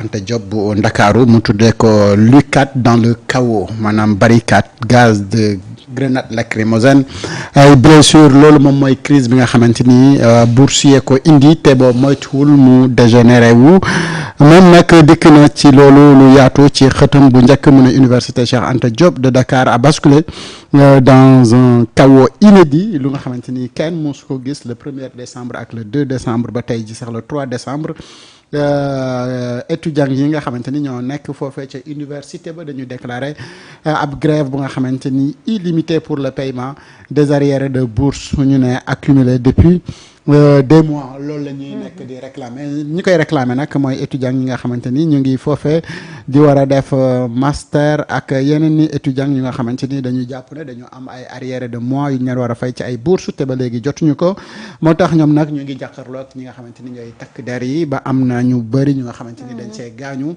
Anta Diop bu Ndakaaru mu tuddee ko Lucas dans le chaos maanaam barricade gaz de grenade lacrymogène ay blessure loolu moom mooy crise bi nga xamante ni boursier ko indi te boo moytuwul mu dégénéré wu moom nag dikk na ci loolu lu yaatu ci xëtam bu njëkk mu ne université Cheikh Anta Diop de Dakar a basculé dans un chaos inédit lu nga xamante ni kenn mosu ko gis le 1er décembre ak le 2 décembre ba tey ji sax le 3 décembre étudiants yi nga xamante ni ñoo nekk foofee ca université ba dañu déclaré ab grève bu nga xamante ni illimité pour le paiement des arriérés de bourse ñu ne accumulé depuis des mois loolu la ñuy nekk di réclamer ñi koy réclamer nag mooy étudiants yi nga xamante ni ñu ngi foofee di war a def master ak yeneen ni étudiants yi nga xamante ni dañuy jàpp ne dañu am ay arriérés de mois yu ñu leen war a fay ci ay bourse te ba léegi jotuñu ko moo tax ñoom nag ñu ngi jàkkaarloo ak ñi nga xamante ni ñooy takk der yi ba am na ñu bëri ñu nga xamante ni dañ see gaañu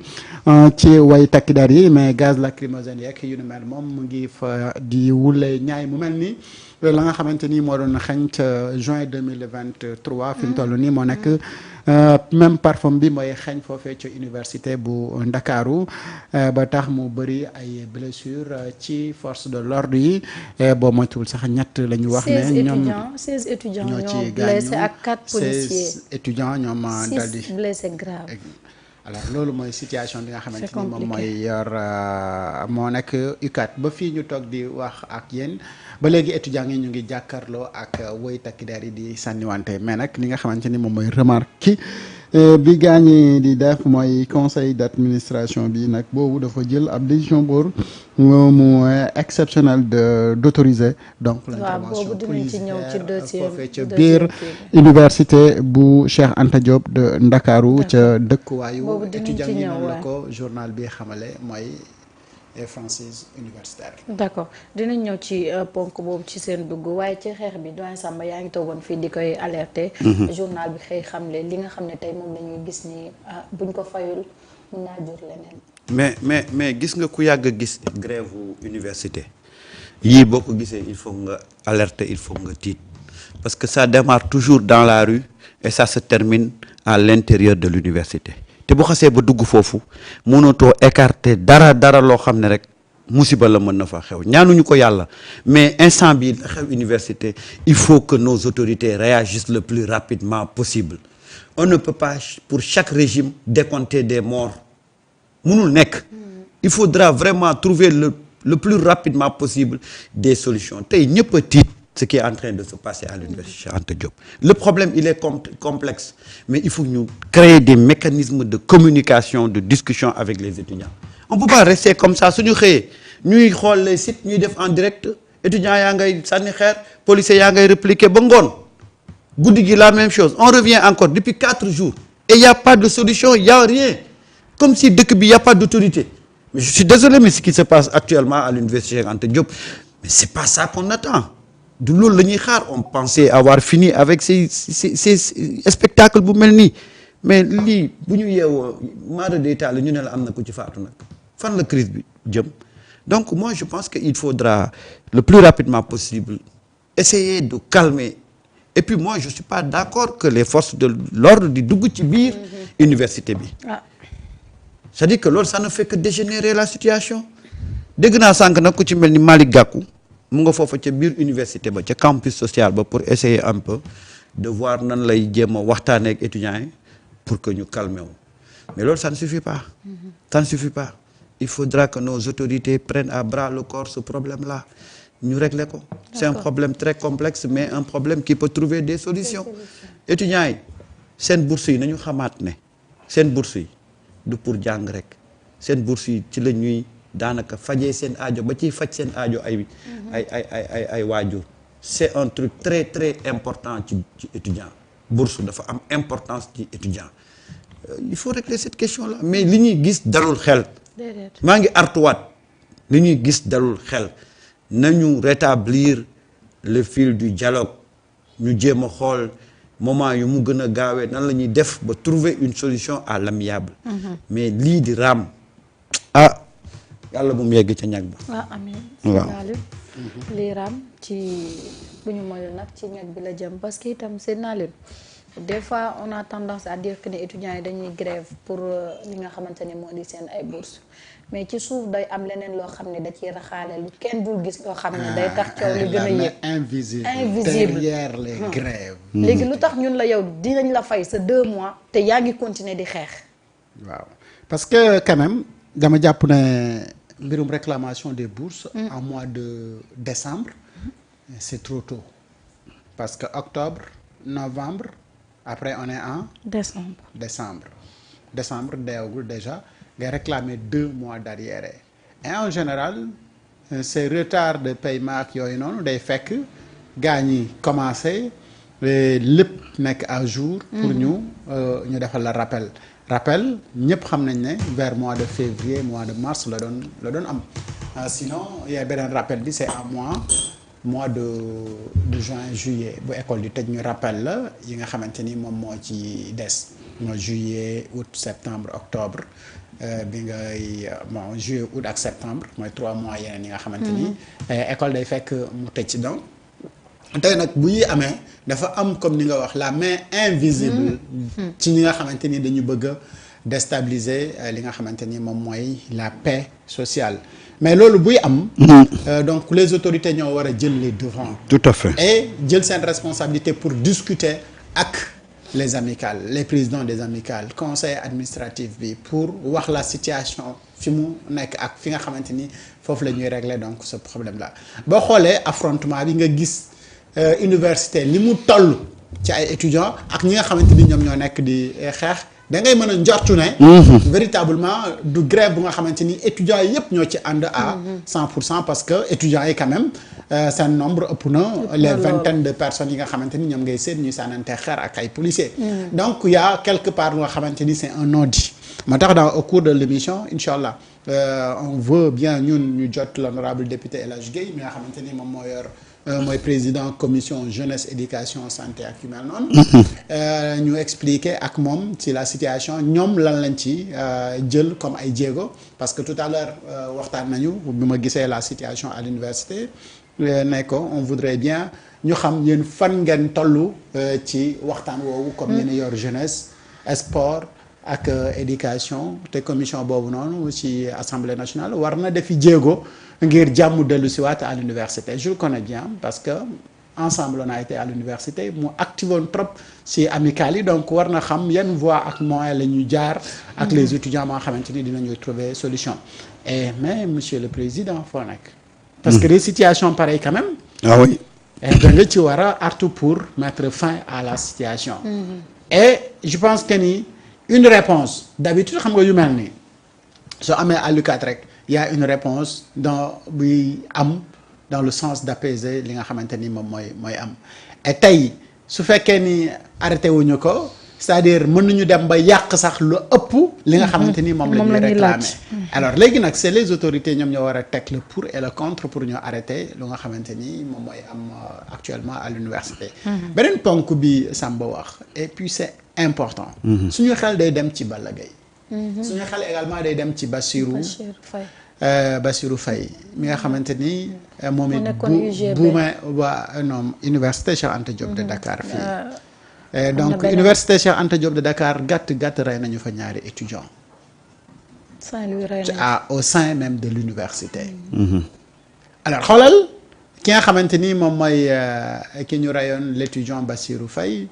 ci way takk der yi mais gaz lacrymogène yeeg yu nu mel moom mu ngi fa di wule ñaay mu mel ni la nga xamante ni moo doon xañ ca juin 2023 fi mu toll nii moo nekk même parfum bi mooy xañ foofee ca université bu Ndakaaru ba tax mu bëri ay blessures ci force de l'ordre yi boo moytuwul sax ñett la ñu wax ne ñoom 16 étudiants ñoo ci blessés ak 4 policiers policiers 16 étudiants ñoom dal di 6 blessés graves. alors loolu mooy situation bi nga xamante C'est ni moom mooy yor moo nekk UCAD ba fii ñu toog di wax ak yéen ba léegi étudiants yi ñu ngi jàkkaarloo ak woy takk der yi di sànniwante mais nag li nga xamante ni moom mooy remarque bi gaañi di def mooy conseil d'administration bi nag boobu dafa jël ab décision pour mu exceptionnel d'autoriser donc l'intervention policière foofee ca biir université bu Cheikh Anta Diop de Ndakaaru ca dëkkuwaayu étudiants yi noonu la ko journal bi xamale mooy franchise universitaire. d'accord dinañ ñëw ci ponk boobu ci seen dugg waaye ci xeex bi doyen Samba yaa ngi toogoon fii di koy alerter. journal bi xëy xamle li nga xam ne tey moom lañuy gis ni buñ ko fayul mun naa jur leneen. mais gis nga ku yàgg a gis grève université yii boo ko gisee il faut nga alerter il faut nga tiit parce que ça démarre toujours dans la rue et ça se termine à l'intérieur de l'université te bu xasee ba dugg foofu mënatoo écarter dara loo xam ne rek musiba la mën na fa xew ñaanuñu ko yàlla mais instant bi la xew université il faut que nos autorités réagissent le plus rapidement possible on ne peut pas pour chaque régime décompter des morts mënul nekk il faudra vraiment trouver le plus rapidement possible des solutions tey ñëpp a tiit ce qui est en train de se passer à l'université Cheikh Anta Diop le problème il est complexe mais il faut ñu créer des mécanismes de communication de discussion avec les étudiants on peut pas rester comme ça suñu xëyee ñuy xool les sites ñuy def en direct étudiants yaa ngay sànni xeer policiers yaa ngay répliquer ba ngoon guddi gi la même chose on revient encore depuis 4 jours et il y a pas de solution il y a rien comme si dëkk bi il y a pas d'autorité mais je suis désolé mais ce qui se passe actuellement à l'université Cheikh Anta Diop mais c'est pas ça qu'on attend du loolu la ñuy xaar on pensait avoir fini avec ces spectacles bu mel nii mais lii bu ñu yeewoo mara d'état la ñu ne la am na ku ci faatu nag fan la crise bi jëm donc moi je pense que il faudra le plus rapidement possible essayer de calmer et puis moi je suis pas d'accord que les forces de l'ordre di dugg ci biir université bi c'est-à-dire que loolu ça ne fait que dégénérer la situation dégg naa sànq nag ku ci mel ni Malick Gakou mu nga foofa ca biir université ba ca campus social ba pour essayer un peu de voir nan lay jéem a waxtaanee ak étudiants yi pour que ñu calmer wu mais loolu ça ne suffit pas ça ne suffit pas il faudra que nos autorités prennent à bras le corps ce problème-là ñu régler ko c'est un problème très complexe mais un problème qui peut trouver des solutions étudiants yi seen bourse yi nañu xamaat ne seen bourse yi du pour jàng rek seen bourse yi ci la ñuy daanaka fajee seen aajo ba ciy faj seen aajo ay waajur c'est un truc très très important ci étudiant bourse dafa am importance ci étudiant il faut régler cette question là mais li ñuy gis dalul xel maa ngi artuwaat li ñuy gis dalul xel nañu rétablir le fil du dialogue ñu jéem a xool moment yu mu gën a gaawee nan la ñuy def ba trouver une solution à l'amiable mais lii di raam yàlla bu mu yegg ca ñag ba. waaw amiin. waaw lii raam ci bu ñu moyul nag ci ñag bi la jëm parce que itam seen naa leen des fois on a tendance à dire que ne étudiants yi dañuy grève pour li nga xamante ne moo di seen ay bourses mais ci suuf day am leneen loo xam ne da ciy raxaale lu kenn dul gis loo xam ne day tax coow li gën a yëg invisible derrière les grèves. léegi lu tax ñun la yow dinañ la fay sa 2 mois te yaa ngi continuer di xeex. waaw parce que quand même dama jàpp ne mbirum réclamation des bourses en mois de décembre c'est trop tôt parce que octobre novembre après on est en décembre deewagul déjà ngay réclamer 2 mois d'arriéré et en général ces retards de paiement ak yooyu noonu day fekk gaa ñi commencé lépp nekk à jour pour ñu defal la rappel ñëpp xam nañ ne vers mois de février mois de mars la doon am sinon y beneen rappel bi c'est en mois de juin juillet bu école di tëj ñu rappel la yi nga xamante ni moom moo ci des mooy juillet août septembre octobre bi ngay bon juillet août ak septembre mooy 3 mois yeneen yi nga xamante ni école day fekk mu tëj donc tey nag bu yi amee dafa am comme ni nga wax la main invisible ci ñi nga xamante ni dañu bëgg a déstabiliser li nga xamante ni moom mooy la paix sociale mais loolu buy am donc les autorités ñoo war a jël les devants tout à fait et jël seen responsabilité pour discuter ak les amicales les présidents des amicales conseil administratif bi pour wax la situation fi mu nekk ak fi nga xamante ni foofu la ñuy régler donc ce problème là boo xoolee affrontement bi nga gis université li mu toll ci ay étudiants ak ñi nga xamante ni ñoom ñoo nekk di xeex da ngay mën a njortu ne véritablement du grève bu nga xamante ni étudiants yi yëpp ñoo ci ànd à 100% parce que étudiants yi quand même seen nombre ëpp na les vingtaines de personnes yi nga xamante ni ñoom ngay seet ñuy sànnante xeer ak ay policiers donc il y a quelque part lu nga xamante ni c'est un non-dit moo tax au cours de l'émission incha allah on veut bien ñun ñu jot l'honorable député El Hadj Gueye mi nga xamante ni moom moo yor mooy président commission jeunesse éducation santé ak yu mel noonu ñu expliquer ak moom ci la situation ñoom lan lañ ci jël comme ay jéego parce que tout à l'heure waxtaan nañu bi ma gisee la situation à l'université ne ko on voudrait bien ñu xam yéen fan ngeen tollu ci waxtaan woowu comme yéen yor jeunesse sport ak éducation te commission boobu noonu ci assemblée nationale war na defi jéego ngir jàmm dellu si waat à l'université je le connais bien parce que ensemble on a été à l'université mu activoon trop si amicales yi donc war na xam yan voie ak moyen la ñuy jaar ak les étudiants moo xamante ni dinañuy trouver solution mais monsieur le président foo nekk parce que des situations pareilles quand même ah oui da nga ci war a artu pour mettre fin à la situation et je pense que ni une réponse d'habitude xam nga yu mel nii soo amee àllukaat rek il y a une réponse dans buy am dans le sens d'apaiser li nga xamante ni moom mooy am et tey su fekkee ni arrêté wuñu ko c'est-à-dire mën nañu dem ba yàq sax lu ëpp li nga xamante ni moom la ñuy réclamer alors léegi nag c'est les autorités ñoom ñoo war a teg le pour et le contre pour ñu arrêter lu nga xamante ni moom mooy am actuellement à l'université beneen ponk bi Samba wax et puis c'est important suñu xel day dem ci Balla Gaye suñu xel également day dem ci Bassirou Faye mi nga xamante ni moom it buuma waa non université Cheikh Anta Diop de Dakar fii donc université Cheikh Anta Diop de Dakar gàtt rey nañu fa ñaari étudiants au sein même de l'université alors xoolal ki nga xamante ni moom mooy ki ñu reyoon l'étudiant Bassirou Faye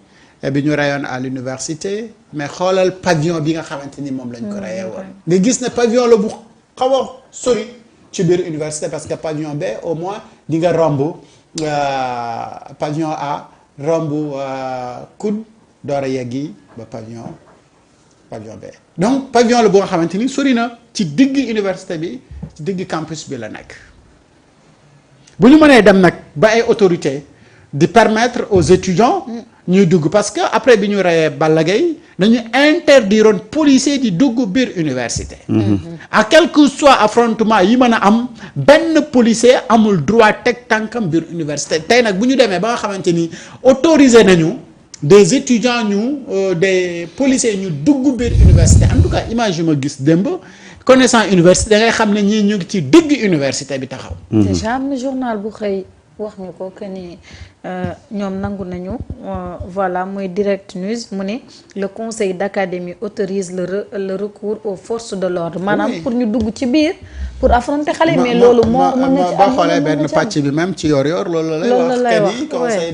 bi ñu reyoon à l'université mais xoolal pavillon bi nga xamante ni moom lañ ko reyee woon nga gis ne pavillon la bu xaw a sori ci biir université parce que pavillon B au moins di nga romb pavillon A romb COUD door a yeggi ba pavillon B donc pavillon la boo nga xamante ni sori na ci digg université bi ci digg campus bi la nekk bu ñu mënee dem nag ba ay autorités di permettre aux étudiants ñuy dugg parce que après bi ñu reyee Balla Gaye dañu interdiroon policier di dugg biir université à quel que soit affrontement yi mën a am benn policier amul droit teg tànkam biir université tey nag bu ñu demee ba nga xamante ni autorisé nañu des étudiants des policiers ñu dugg biir université en tout cas image yu ma gis démb connaissant université da ngay xam ne ñii ñu ngi ci digg université bi taxaw déjà am na journal bu xëy wax ñu ko que ni ñoom nangu nañu voilà muy Direct News mu ne le conseil d'académie autorise le recours aux forces de l'ordre maanaam pour ñu dugg ci biir pour affronter xale mais loolu moo mën na ci boo xoolee benn pàcc bi même ci yor loolu lay wax que ni conseil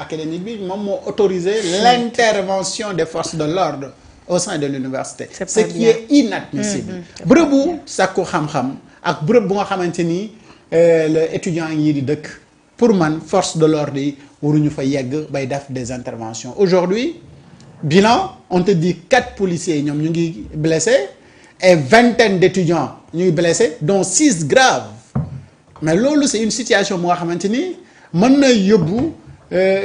académique bi moom moo autorisé l'intervention des forces de l'ordre au sein de l'université ce qui est inadmissible bërëbu sàkku xam-xam ak bërëb bu nga xamante ni le étudiant yi di dëkk pour man force de l'ordre yi waruñu fa yegg bay def des interventions aujourd'hui bilan on te dit 4 policiers ñoom ñu ngi blessés et vingtaine d'étudiants ñu ngi blessés dont 6 graves mais loolu c'est une situation bu nga xamante ni mën na yóbbu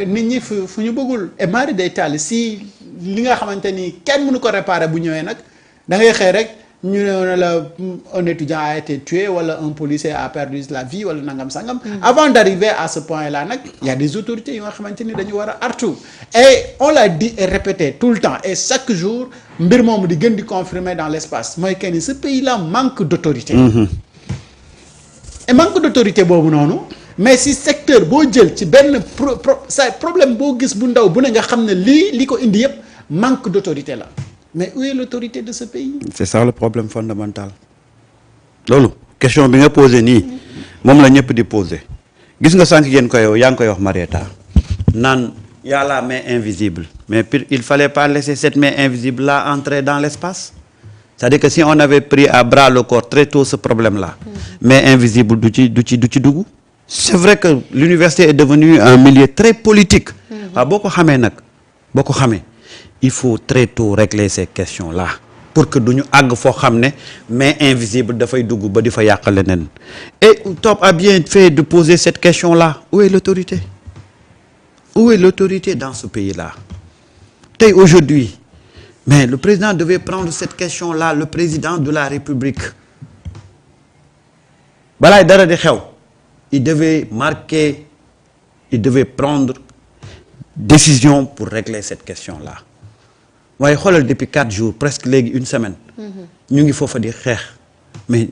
nit ñi fu ñu bëggul et mari day taal si li nga xamante ni kenn mënu ko réparer bu ñëwee nag da ngay xëy rek ñu ne la un étudiant a été tué wala un policier a perdu la vie wala nangam sangam. Avant d'arriver à ce point là nag il y a des autorités yu nga xamante ni dañu war a artu et on l'a dit et répété tout le temps et chaque jour mbir moomu di gën di confirmer dans l'espace mooy que ni ce pays là manque d'autorité. Et manque d'autorité boobu noonu mais si secteur boo jël ci benn problème boo gis bu ndaw bu ne nga xam ne li ko indi yëpp manque d'autorité la. Mais où est l'autorité de ce pays? C'est ça le problème fondamental loolu question bi nga posé nii moom la ñëpp di posé gis nga sànq yéen ko yow yaa ngi koy wax Marieta naan y a la main invisible mais il fallait pas laisser cette main invisible là entrer dans l'espace c'est-à-dire que si on avait pris à bras le corps très tôt ce problème là mais invisible du ci dugg c'est vrai que l'université est devenue un milieu très politique waaw boo ko xamee nag boo ko xamee il faut très tôt régler ces questions-là pour que duñu àgg foo xam ne mais invisible dafay dugg ba di fa yàq leneen et Top a bien fait de poser cette question-là où est l'autorité dans ce pays-là tey aujourd'hui mais le président devait prendre cette question-là le président de la République balaay dara di xew il devait prendre décision pour régler cette question-là waaye xoolal depuis 4 jours presque léegi une semaine ñu ngi foofa di xeex mais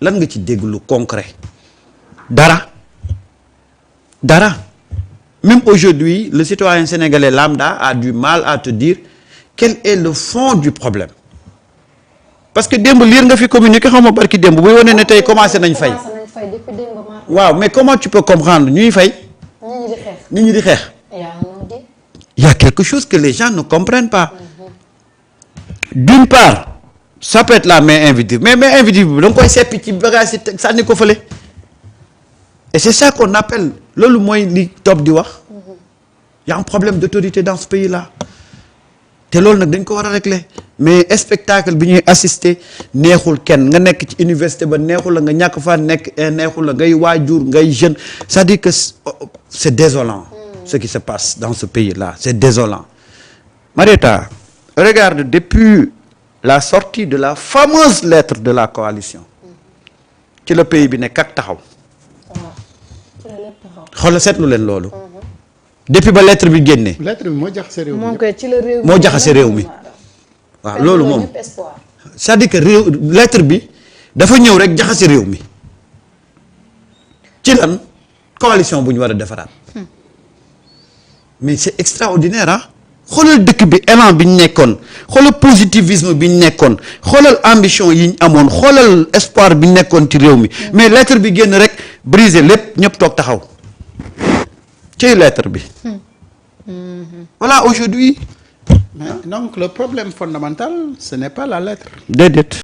lan nga ci dégg lu concret dara même aujourd'hui le citoyen sénégalais lambda a du mal à te dire quel est le fond du problème parce que démb liir nga fi communiqué xaw ma barki démb buy wane ne tey commencé nañ fay waaw mais comment tu peux comprendre ñuy fay nit ñi di xeex il y a quelque chose que les gens ne comprennent pas d'une part ça peut être la main invisible mais main invisible da nga koy seppi ci bagage yi sànni ko fële et c'est ça qu'on appelle loolu mooy li Top di wax il y a un problème d'autorité dans ce pays-là te loolu nag dañ ko war a régler mais spectacle bi ñuy assister neexul kenn nga nekk ci université ba neexul la nga ñàkk fa nekk neexul la ngay waajur ngay jeune c'est-à-dire que c'est désolant ce qui se passe dans ce pays-là c'est désolant Marieta regarde depuis la sortie de la fameuse lettre de la coalition ci le pays bi ne kak taxaw xoolal seetlu leen loolu depuis ba lettre bi génnee lettre bi moo jaxase réew mi moo jaxase réew mi waaw loolu moom c'est-à-dire que lettre bi dafa ñëw rek jaxase réew mi ci lan coalition bu ñu war a defaraat mais c'est extraordinaire ah xoolal dëkk bi élan bi ñu nekkoon xoolal positivisme bi ñu nekkoon xoolal ambition yi ñu amoon xoolal espoir bi ñu nekkoon ci réew mi mais lettre bi génn rek briser lépp ñëpp toog taxaw ci lettre bi voilà aujourd'hui mais donc le problème fondamental ce n'est pas la lettre déedéet